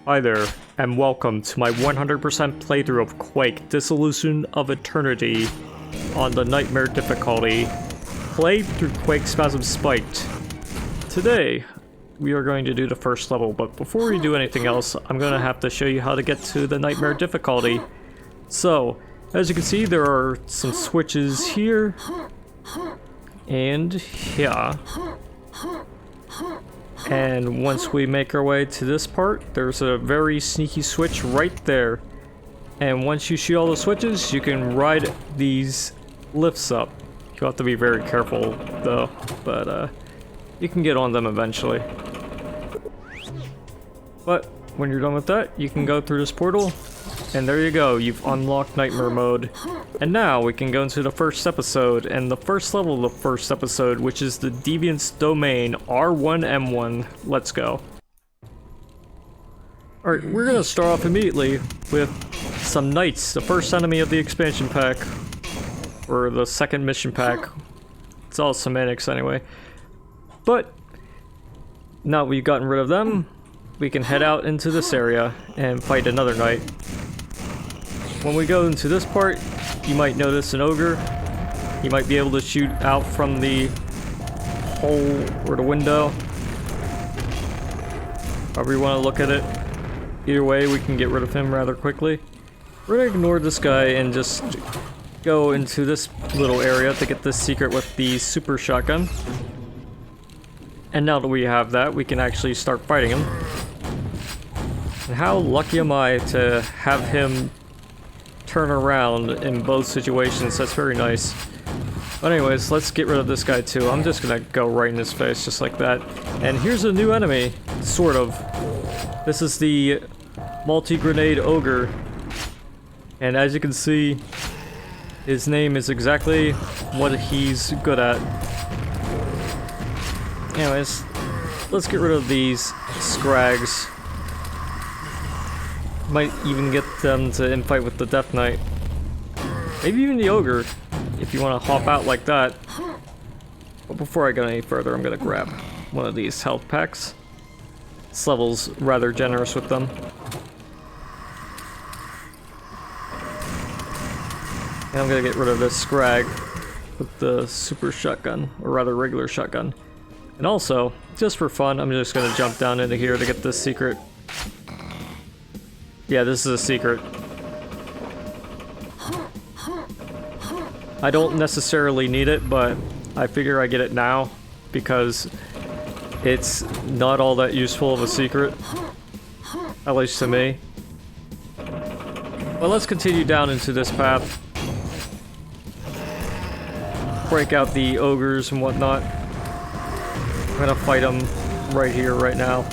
Hi there, and welcome to my 100% playthrough of Quake, Dissolution of Eternity on the Nightmare difficulty, played through Quakespasm-Spiked. Today, we are going to do the first level, but before we do anything else, I'm going to have to show you how to get to the Nightmare difficulty. So, as you can see, there are some switches here, and here. And once we make our way to this part, there's a very sneaky switch right there. And once you shoot all the switches, you can ride these lifts up. You have to be very careful though, but you can get on them eventually. But when you're done with that, you can go through this portal, and there you go, you've unlocked Nightmare mode. And now we can go into the first episode, and the first level of the first episode, which is the Deviant's domain, R1M1. Let's go. Alright, we're gonna start off immediately with some knights, the first enemy of the expansion pack. Or the second mission pack. It's all semantics anyway. But, now we've gotten rid of them, we can head out into this area and fight another knight. When we go into this part, you might notice an ogre. You might be able to shoot out from the hole or the window. However you want to look at it. Either way, we can get rid of him rather quickly. We're gonna ignore this guy and just go into this little area to get this secret with the super shotgun. And now that we have that, we can actually start fighting him. And how lucky am I to have him turn around in both situations. That's very nice. But anyways, let's get rid of this guy too. I'm just gonna go right in his face just like that. And here's a new enemy, sort of. This is the multi-grenade ogre. And as you can see, his name is exactly what he's good at. Anyways, let's get rid of these scrags. Might even get them to infight with the Death Knight. Maybe even the Ogre, if you want to hop out like that. But before I go any further, I'm going to grab one of these health packs. This level's rather generous with them. And I'm going to get rid of this scrag with the super shotgun, or rather regular shotgun. And also, just for fun, I'm just going to jump down into here to get this secret. Yeah, this is a secret. I don't necessarily need it, but I figure I get it now because it's not all that useful of a secret, at least to me. But let's continue down into this path. Break out the ogres and whatnot. I'm gonna fight them right here, right now.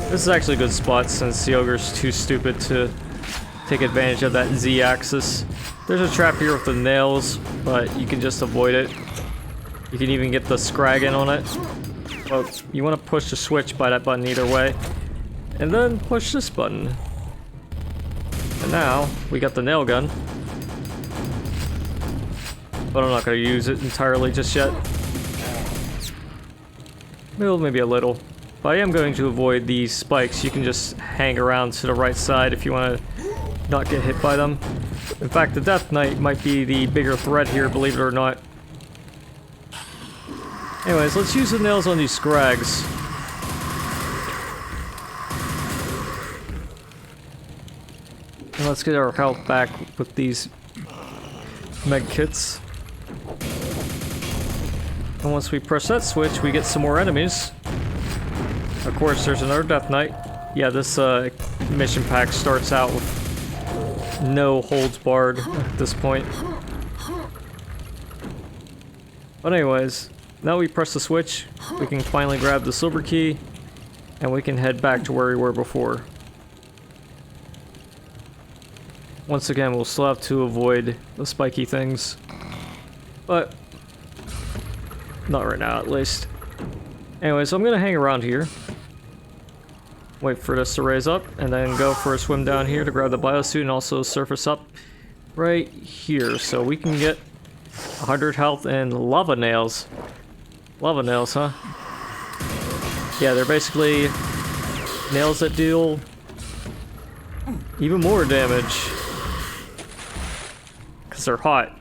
This is actually a good spot since the ogre's too stupid to take advantage of that Z-axis. There's a trap here with the nails, but you can just avoid it. You can even get the scrag in on it. But you want to push the switch by that button either way. And then push this button. And now, we got the nail gun. But I'm not going to use it entirely just yet. Well, maybe a little. But I am going to avoid these spikes. You can just hang around to the right side if you want to not get hit by them. In fact, the Death Knight might be the bigger threat here, believe it or not. Anyways, let's use the nails on these scrags. And let's get our health back with these med kits. And once we press that switch, we get some more enemies. Of course, there's another Death Knight. Yeah, this mission pack starts out with no holds barred at this point. But anyways, now we press the switch, we can finally grab the silver key, and we can head back to where we were before. Once again, we'll still have to avoid the spiky things, but not right now at least. Anyway, so I'm gonna hang around here. Wait for this to raise up, and then go for a swim down here to grab the biosuit and also surface up right here. So we can get 100 health and lava nails. Lava nails, huh? Yeah, they're basically nails that deal even more damage. Because they're hot.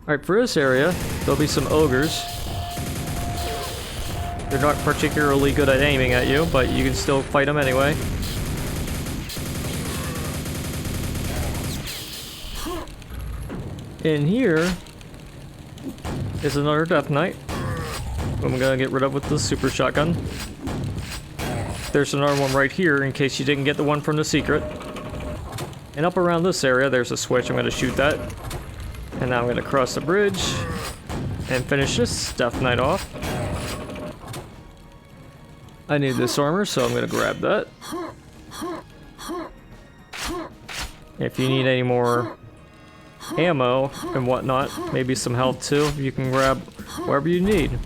Alright, for this area, there'll be some ogres. They're not particularly good at aiming at you, but you can still fight them anyway. In here is another Death Knight. I'm gonna get rid of with the super shotgun. There's another one right here in case you didn't get the one from the secret. And up around this area, there's a switch. I'm gonna shoot that. And now I'm gonna cross the bridge and finish this Death Knight off. I need this armor, so I'm gonna grab that. If you need any more ammo and whatnot, maybe some health too, you can grab whatever you need.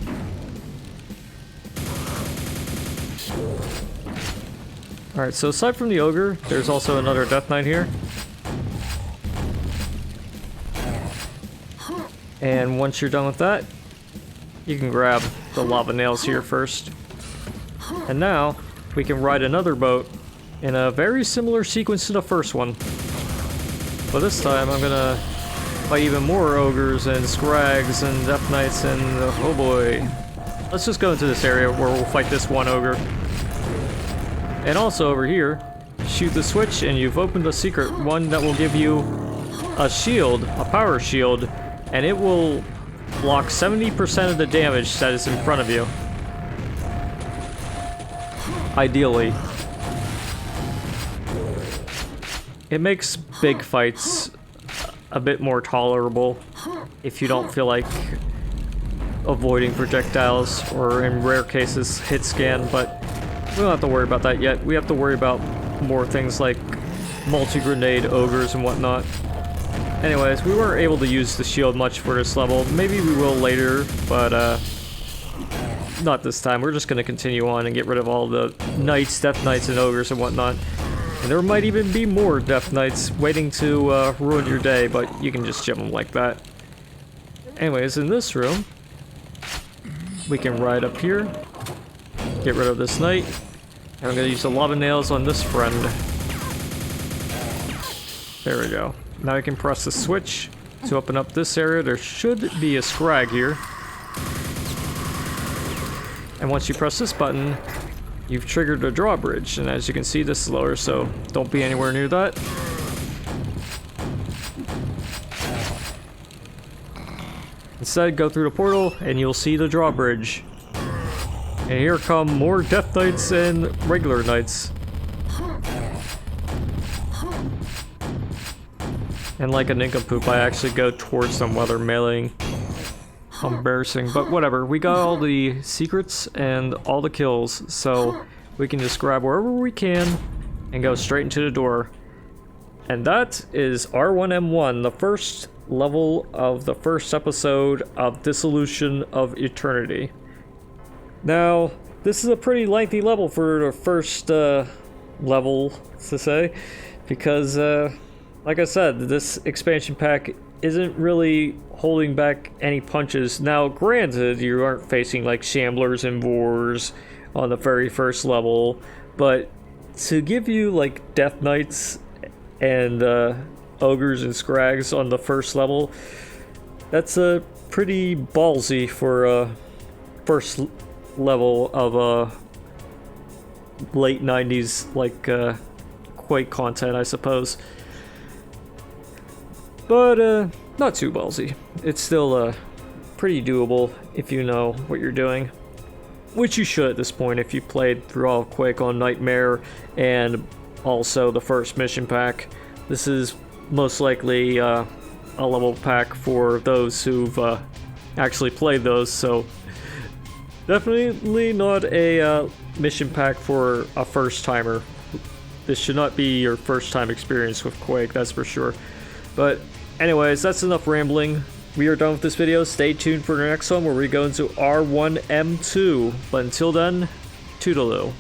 Alright, so aside from the Ogre, there's also another Death Knight here. And once you're done with that, you can grab the lava nails here first. And now, we can ride another boat in a very similar sequence to the first one. But this time, I'm gonna fight even more ogres and scrags and Death Knights and oh boy. Let's just go into this area where we'll fight this one ogre. And also over here, shoot the switch and you've opened a secret one that will give you a shield, a power shield, and it will block 70% of the damage that is in front of you. Ideally. It makes big fights a bit more tolerable if you don't feel like avoiding projectiles or in rare cases hit scan, but we don't have to worry about that yet. We have to worry about more things like multi-grenade ogres and whatnot. Anyways, we weren't able to use the shield much for this level. Maybe we will later, but not this time. We're just going to continue on and get rid of all the knights, Death Knights, and ogres and whatnot. And there might even be more Death Knights waiting to ruin your day, but you can just jump them like that. Anyways, in this room, we can ride up here, get rid of this knight, and I'm going to use the lava nails on this friend. There we go. Now I can press the switch to open up this area. There should be a scrag here. And once you press this button, you've triggered a drawbridge. And as you can see, this is lower, so don't be anywhere near that. Instead, go through the portal and you'll see the drawbridge. And here come more Death Knights and regular Knights. And like a nincompoop, I actually go towards them while they're meleeing. Embarrassing, but whatever. We got all the secrets and all the kills, so we can just grab wherever we can and go straight into the door. And that is R1M1, the first level of the first episode of Dissolution of Eternity. Now, this is a pretty lengthy level for the first level, to say, because like I said, this expansion pack isn't really holding back any punches. Now, granted, you aren't facing like shamblers and boars on the very first level, but to give you like Death Knights and ogres and scrags on the first level, that's pretty ballsy for a first level of late 90s like Quake content, I suppose. But not too ballsy. It's still pretty doable if you know what you're doing. Which you should at this point if you played through all of Quake on Nightmare and also the first mission pack. This is most likely a level pack for those who've actually played those, so definitely not a mission pack for a first timer. This should not be your first time experience with Quake, that's for sure. But anyways, that's enough rambling. We are done with this video. Stay tuned for the next one where we go into R1M2. But until then, toodaloo.